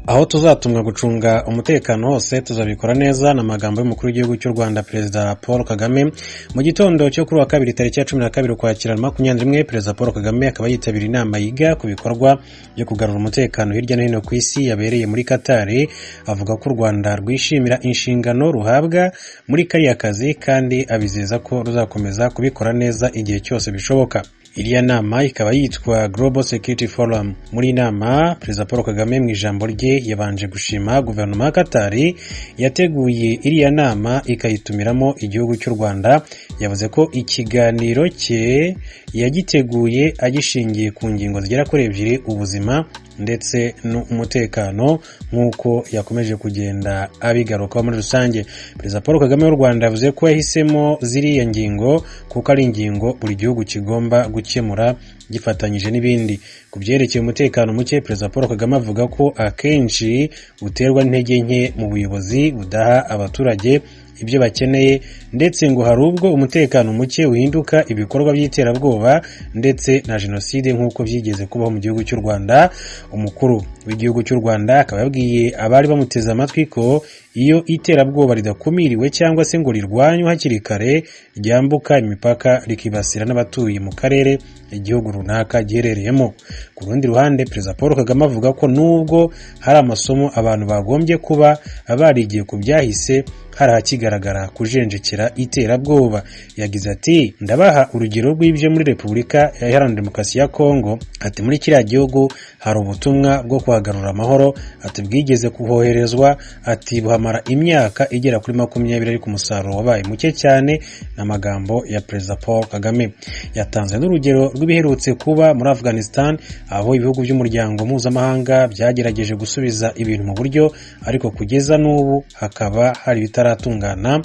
aho tuzatumwa gucunga umutekano hose tuzabikora neza n'amagambo y'umukuru w'igihugu cy'u Rwanda Perezida Paul Kagame mu gitondo cyo kuri wa kabiri tariki ya 12 Ukwakira 2021. Perezida Paul Kagame akaba yitabira inama yiga ku bikorwa byo kugarura umutekano hirya no hino ku isi yabereye muri Qatar. Avuga ko u Rwanda rwishimira inshingano ruhabwa muri kariya kazi kandi abizeza ko ruzakomeza kubikora neza igihe cyose bishoboka. Iriya nama ikaba yitwa Global Security Forum. Muri nama Perezida Paul Kagame mu ijambo rye yabanje gushima guverinoma ya Qatar yateguye iriya nama ikayitumiramo igihugu cy'u Rwanda. Yavuze ko ikiganiro cye yagiteguye agishingiye ku ngingo zigera kuri ebyiri: ubuzima ndetse n'umutekano, nk'uko yakomeje kugenda abigarukaho muri rusange. Perezida Paul Kagame w'u Rwanda yavuze ko yahisemo ziriya ngingo kuko ari ingingo buri gihugu kigomba gukemura gifatanyije n'ibindi. Ku byerekeye umutekano muke, Perezida Paul Kagame avuga ko akenshi uterwa n'intege nke mu buyobozi budaha abaturage ibyo bakeneye, ndetse ngo hari ubwo umutekano muke uhinduka ibikorwa by'iterabwoba ndetse na jenoside nk'uko byigeze kubaho mu gihugu cy'u Rwanda. Umukuru w'igihugu cy'u Rwanda akaba yabwiye abari bamuteze amatwi ko iyo iterabwoba ridakumiriwe cyangwa se ngo rirwanywe hakiri kare ryambuka imipaka rikibasira n'abatuye mu karere igihugu runaka giherereyemo. Ku rundi ruhande, Perezida Paul Kagame avuga ko nubwo hari amasomo abantu bagombye kuba barigiye ku byahise, hari hakigaragara kujenjekera iterabwoba. Yagize ati, ndabaha urugero rw'ibyo muri Repubulika Iharanira Demokarasi ya Kongo. Ati, muri kiriya gihugu hari ubutumwa bwo kuhagarura amahoro, ati bwigeze kuhoherezwa, ati buhamara imyaka igera kuri 20 ariko umusaruro wabaye muke cyane. N'amagambo ya Perezida Paul Kagame. Yatanze n'urugero rw'ibiherutse kuba muri Afghanistan, aho ibihugu by'umuryango mpuzamahanga byagerageje gusubiza ibintu mu buryo, ariko kugeza n'ubu hakaba hari bitaratungana.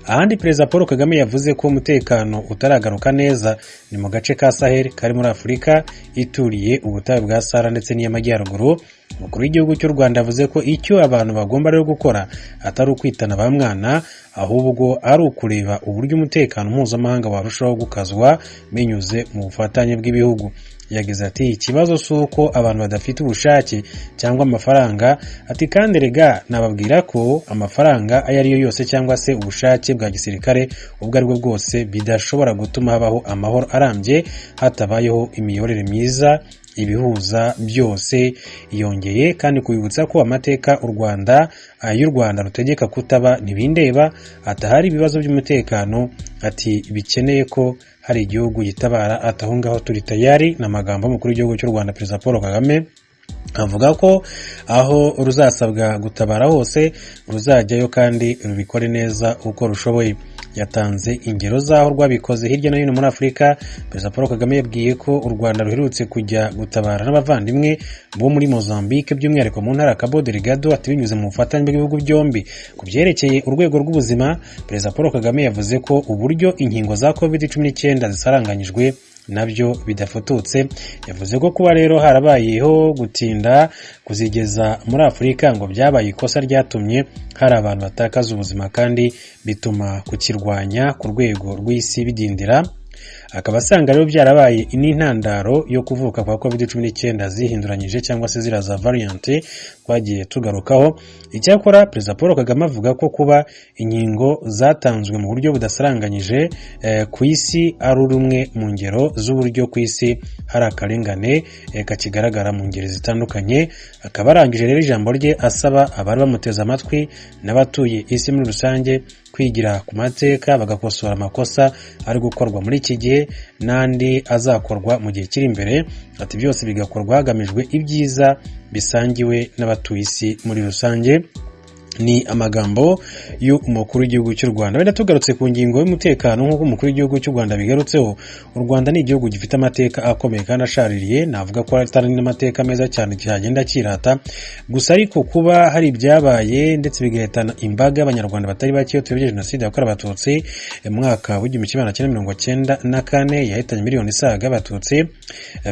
Ahandi Perezida Paul Kagame yavuze ko umutekano utaragaruka neza ni mu gace ka Sahel kari muri Afurika ituriye ubutayu bwa Sahara ndetse n'iy'amajyaruguru. Umukuru w'igihugu cy'u Rwanda yavuze ko icyo abantu bagomba rero gukora atari ukwitana ba mwana, ahubwo ari ukureba uburyo umutekano mpuzamahanga warushaho gukazwa binyuze mu bufatanye bw'ibihugu. Yagize ati, ikibazo si uko abantu badafite ubushake cyangwa amafaranga, ati kandi rega nababwira ko amafaranga ayo ari yo yose cyangwa se ubushake bwa gisirikare ubwo ari bwo bwose bidashobora gutuma habaho amahoro arambye hatabayeho imiyoborere myiza ibihuza byose. Yongeye kandi kubibutsa ko amateka y'u Rwanda rutegeka kutaba ntibindeba, atahari ibibazo by'umutekano, ati bikeneye ko hari igihugu gitabara, ataho ngaho turi tayari. N'amagambo y'umukuru w'igihugu cy'u Rwanda Perezida Paul Kagame. Avuga ko aho ruzasabwa gutabara hose ruzajyayo kandi rubikore neza uko rushoboye. Yatanze ingero z'aho rwabikoze hirya no hino muri Afurika. Perezida Paul Kagame yabwiye ko u Rwanda ruherutse kujya gutabara n'abavandimwe bo muri Mozambique, by'umwihariko mu ntara ya Cabo Delgado, ati binyuze mu bufatanye bw'ibihugu byombi. Ku byerekeye urwego rw'ubuzima, Perezida Paul Kagame yavuze ko uburyo inkingo za COVID-19 zisaranganyijwe nabyo bidafututse. Yavuze ko kuba rero harabayeho gutinda kuzigeza muri Afurika ngo byabaye ikosa ryatumye hari abantu batakaza ubuzima kandi bituma kukirwanya ku rwego rw'isi bidindira. Akaba asanga rero byarabaye n'intandaro yo kuvuka kwa COVID-19 zihinduranyije cyangwa se ziraza variante twagiye tugarukaho. Icyakora Perezida Paul Kagame avuga ko kuba inkingo zatanzwe mu buryo budasaranganyije ku isi ari rumwe mu ngero z'uburyo ku isi hari akarengane kakigaragara mu ngeri zitandukanye. Akaba arangije rero ijambo rye asaba abari bamuteze amatwi n'abatuye isi muri rusange kwigira ku mateka bagakosora amakosa ari gukorwa muri iki gihe n'andi azakorwa mu gihe kiri imbere. Ati byose bigakorwa hagamijwe ibyiza bisangiwe n'abatuye isi muri rusange. Ni amagambo y'umukuru w'igihugu cy'u Rwanda. Wenda tugarutse ku ngingo y'umutekano, nk'uko umukuru w'igihugu cy'u Rwanda bigarutseho, u Rwanda ni igihugu gifite amateka akomeye kandi ashaririye. Navuga ko atari n'amateka meza cyane cyagenda kirata, gusa ariko kuba hari ibyabaye ndetse bigahitana imbaga y'abanyarwanda batari bake iyo turebye jenoside yakorewe abatutsi mu mwaka w'1994 yahitanye miliyoni isaga y'abatutsi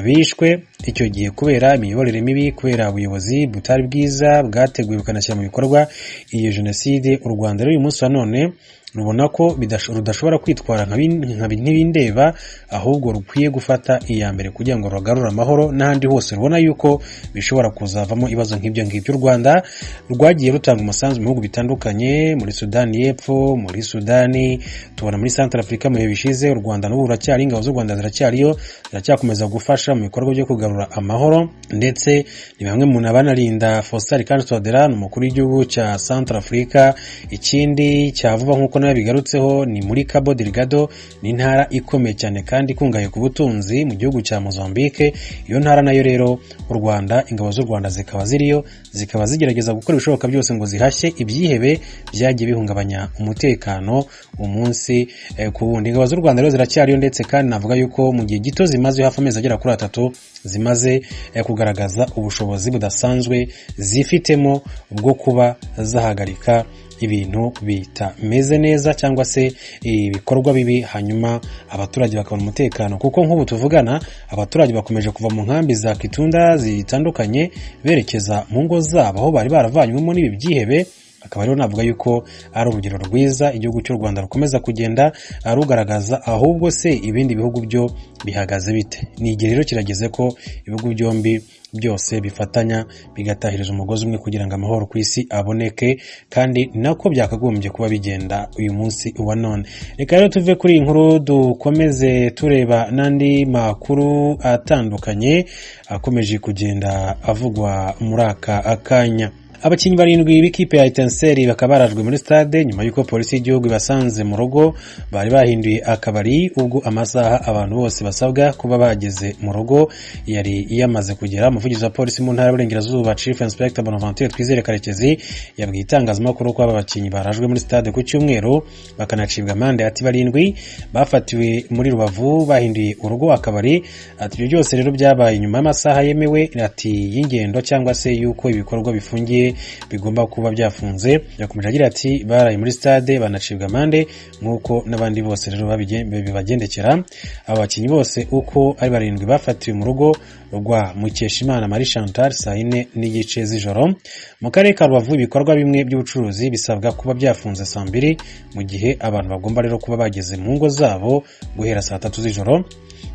bishwe icyo gihe kubera imiyoborere mibi, kubera ubuyobozi butari bwiza bwateguye bukanashyira mu bikorwa iyo jenoside. U Rwanda rero uyu munsi wa none rubona ko rudashobora kwitwara nk'ibindeba ahubwo rukwiye gufata iya mbere kugira ngo rugarure amahoro n'ahandi hose rubona yuko bishobora kuzavamo ibibazo nk'ibyo ngibyo. U Rwanda rwagiye rutanga umusanzu mu bihugu bitandukanye, muri Sudani y'Epfo, muri Sudani, tubona muri Central Africa mu bihe bishize. U Rwanda n'ubu ruracyari, ingabo z'u Rwanda ziracyakomeza gufasha mu bikorwa byo kugarura amahoro, ndetse ni bamwe mu banarinda Faustin Touadera, umukuru w'igihugu cya Central Africa. Ikindi cyavuba nk'uko nawe bigarutseho ni muri Cabo Delgado, ni intara ikomeye cyane kandi ikungahaye ku butunzi mu gihugu cya Mozambique. Iyo ntara nayo rero u Rwanda, ingabo z'u Rwanda zikaba ziriyo, zikaba zigerageza gukora ibishoboka byose ngo zihashye ibyihebe byagiye bihungabanya umutekano umunsi ku wundi. Ingabo z'u Rwanda rero ziracyariyo, ndetse kandi navuga yuko mu gihe gito zimaze hafi amezi agera kuri 3 zimaze kugaragaza ubushobozi budasanzwe zifitemo bwo kuba zahagarika ibintu bitameze neza cyangwa se ibikorwa bibi, hanyuma abaturage bakabona umutekano. Kuko nk'ubu tuvugana, abaturage bakomeje kuva mu nkambi za Kitunda zitandukanye berekeza mu ngo zabo aho bari baravanywemo n'ibi byihebe. Akaba rero navuga yuko ari urugero rwiza igihugu cy'u Rwanda rukomeza kugenda rugaragaza. Ahubwo se ibindi bihugu byo bihagaze bite? Ni igihe rero kirageze ko ibihugu byombi byose bifatanya bigatahiriza umugozi umwe kugira ngo amahoro ku isi aboneke, kandi nako byakagombye kuba bigenda uyu munsi wa none. Reka rero tuve kuri iyi nkuru dukomeze tureba n'andi makuru atandukanye akomeje kugenda avugwa muri aka akanya. Abakinnyi 7 b'ikipe ya Etincelle bakaba barajwe muri stade nyuma y'uko polisi y'igihugu ibasanze mu rugo. Bari bahinduye akabari ubwo amasaha abantu bose basabwa kuba bageze mu rugo yari yamaze kugera. Umuvugizi wa polisi mu ntara y'Uburengerazuba, Chief Inspector Bonaventure Twizere Karekezi, yabwiye itangazamakuru ko aba bakinnyi barajwe muri stade ku cyumweru bakanacibwa amande ati 7 bafatiwe muri Rubavu bahinduye urugo akabari. Ati ibyo byose rero byabaye nyuma y'amasaha yemewe ati y'ingendo cyangwa se yuko ibikorwa bifungiye bigomba kuba byafunze. Yakomeje agira ati baraye muri stade banacibwa amande nk'uko n'abandi bose rero babibagendekera. Abakinnyi bose uko ari 7 bafatiwe mu rugo rwa Mukeshimana Marie Chantal saa 4:30 z'ijoro. Mu karere ka Rubavu ibikorwa bimwe by'ubucuruzi bisabwa kuba byafunze saa 2, mu gihe abantu bagomba rero kuba bageze mu ngo zabo guhera saa 3 z'ijoro.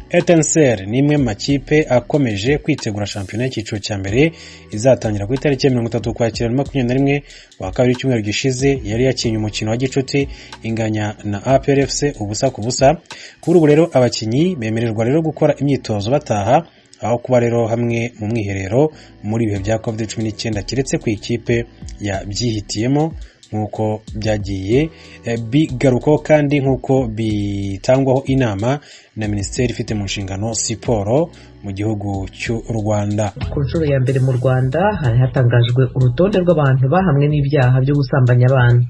Etincelle ni imwe mu makipe akomeje kwitegura shampiyona y'icyiciro cya mbere izatangira ku itariki ya 30 Ukwakira 2021. Wa kabiri cyumweru gishize yari yakinnye umukino wa gicuti inganya na APR FC ubusa ku busa. Kuri ubu rero abakinnyi bemererwa rero gukora imyitozo bataha aho kuba rero hamwe mu mwiherero muri ibihe bya COVID-19 kiretse ku ikipe ya byihitiyemo nk'uko byagiye bigarukaho kandi nk'uko bitangwaho inama na Minisiteri ifite mu nshingano siporo mu gihugu cy'u Rwanda. Ku nshuro ya mbere mu Rwanda hari hatangajwe urutonde rw'abantu bahamwe n'ibyaha byo gusambanya abana.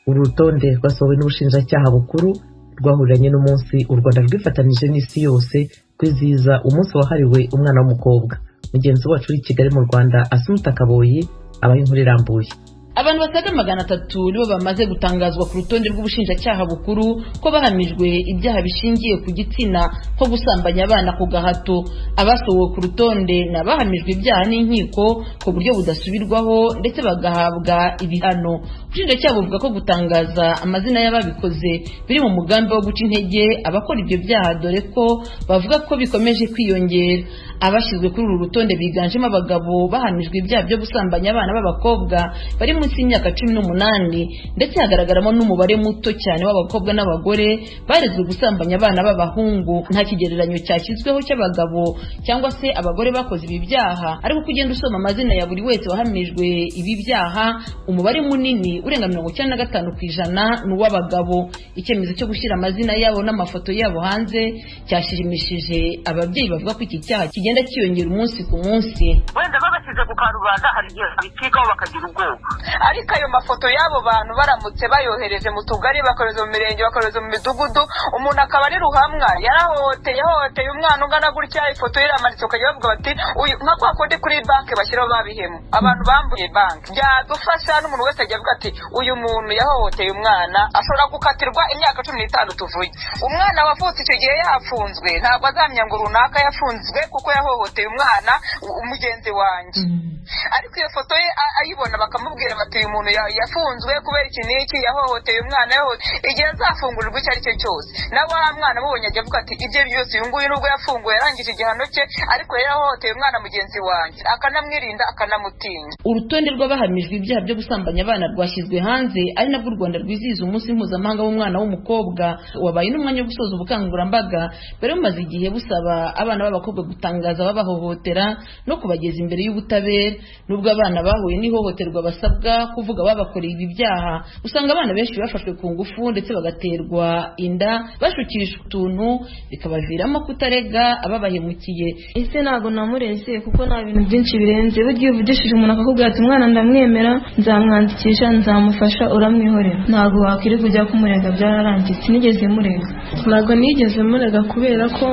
Uru rutonde rwasohowe n'ubushinjacyaha bukuru rwahuriranye n'umunsi u Rwanda rwifatanije n'isi yose kwizihiza umunsi wahariwe umwana w'umukobwa. Mugenzi wacu uri Kigali mu Rwanda Asumta Kaboyi abaye inkuru irambuye. Abantu basaga 300 nibo bamaze gutangazwa ku rutonde rw'ubushinjacyaha bukuru ko bahamijwe ibyaha bishingiye ku gitsina nko gusambanya abana ku gahato. Abasohowe ku rutonde nabahamijwe ibyaha n'inkiko ku buryo budasubirwaho ndetse bagahabwa ibihano. Ubushinjacyaha buvuga ko gutangaza amazina y'ababikoze biri mu mugambi wo guca intege abakora ibyo byaha, dore ko bavuga ko bikomeje kwiyongera. Abashyizwe kuri uru rutonde biganjemo abagabo bahamijwe ibyaha byo gusambanya abana b'abakobwa bari munsi y'imyaka 18, ndetse hagaragaramo n'umubare muto cyane w'abakobwa n'abagore barezwe gusambanya abana b'abahungu. Nta kigereranyo cyashyizweho cy'abagabo cyangwa se abagore bakoze ibi byaha, ariko kugenda usoma amazina ya buri wese wahamijwe ibi byaha, umubare munini urenga 95% n'uw'abagabo. Icyemezo cyo gushyira amazina yabo n'amafoto yabo hanze cyashimishije ababyeyi bavuga ko iki cyaha kigenda kiyongera umunsi ku munsi. Wenda babashyize ku karubanda hari igihe bikikaho bakagira ubwoba, ariko ayo mafoto y'abo bantu baramutse bayohereje mu tugari, bakohereza mu mirenge, bakohereza mu midugudu, umuntu akaba ari ruhamwa yahohoteye umwana ungana gutya, ifoto ye iramanitse ukajya bavuga bati uyu nka kwa kundi kuri banki bashyiraho babihemu abantu bambuye banki. Byadufasha n'umuntu wese ajya avuga ati uyu muntu yahohoteye umwana ashobora gukatirwa imyaka 15 tuvuye. Umwana wavutse icyo gihe yafunzwe ntabwo azamya ngo runaka yafunzwe kuko yahohoteye umwana umugenzi wanjye. ariko iyo foto ye ayibona bakamubwira bati uyu muntu yafunzwe kubera iki n'iki, yahohoteye umwana, igihe azafungurirwa icyo ari cyo cyose na wa mwana amubonye ajya avuga ati ibyo byose uyu nguyu nubwo yafunguwe yarangije igihano cye ariko yari yahohoteye umwana mugenzi wanjye, akanamwirinda akanamutinya. Urutonde rw'abahamijwe ibyaha byo gusambanya abana rwashyizwe hanze, ari nabwo u Rwanda rwizihiza umunsi mpuzamahanga w'umwana w'umukobwa, wabaye n'umwanya wo gusoza ubukangurambaga bari bumaze igihe busaba abana b'abakobwa gutangaza ababahohotera no kubageza imbere y'ubutabera. Nubwo abana bahuye n'ihohoterwa basabwa kuvuga babakoreye ibi byaha, usanga abana benshi bafashwe ku ngufu ndetse bagaterwa inda, bashukishwa utuntu bikabaviramo kutarega ababahemukiye. Ese ntabwo namureze kuko nta bintu byinshi birenze, burya uvugishije umuntu akakubwira ati umwana ndamwemera, nzamwandikisha, nzamufasha, uramwihorera. Ntabwo wakwiriye kujya kumurega, byararangiye. Sinigeze murega. Ntabwo nigeze murega kubera ko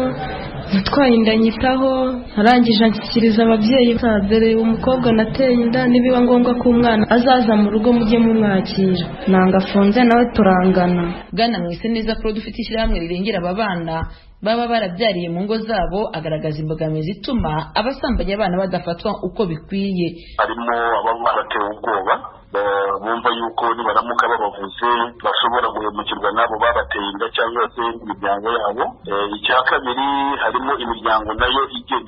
natwaye inda nyitaho, arangije anshyikiriza ababyeyi, dore umukobwa nateye inda, nibiba ngombwa ko umwana azaza mu rugo mujye mumwakira, nanga afunze nawe turangana. Bwana Mwiseneza Claude ufite ishyirahamwe rirengera aba bana baba barabyariye mu ngo zabo, agaragaza imbogamizi ituma abasambanya abana badafatwa uko bikwiye. Harimo ababa baratewe ubwoba, bumva yuko nibaramuka babavuze bashobora guhemukirwa nabo babateye inda cyangwa se imiryango yabo. Icya kabiri, harimo imiryango nayo igenda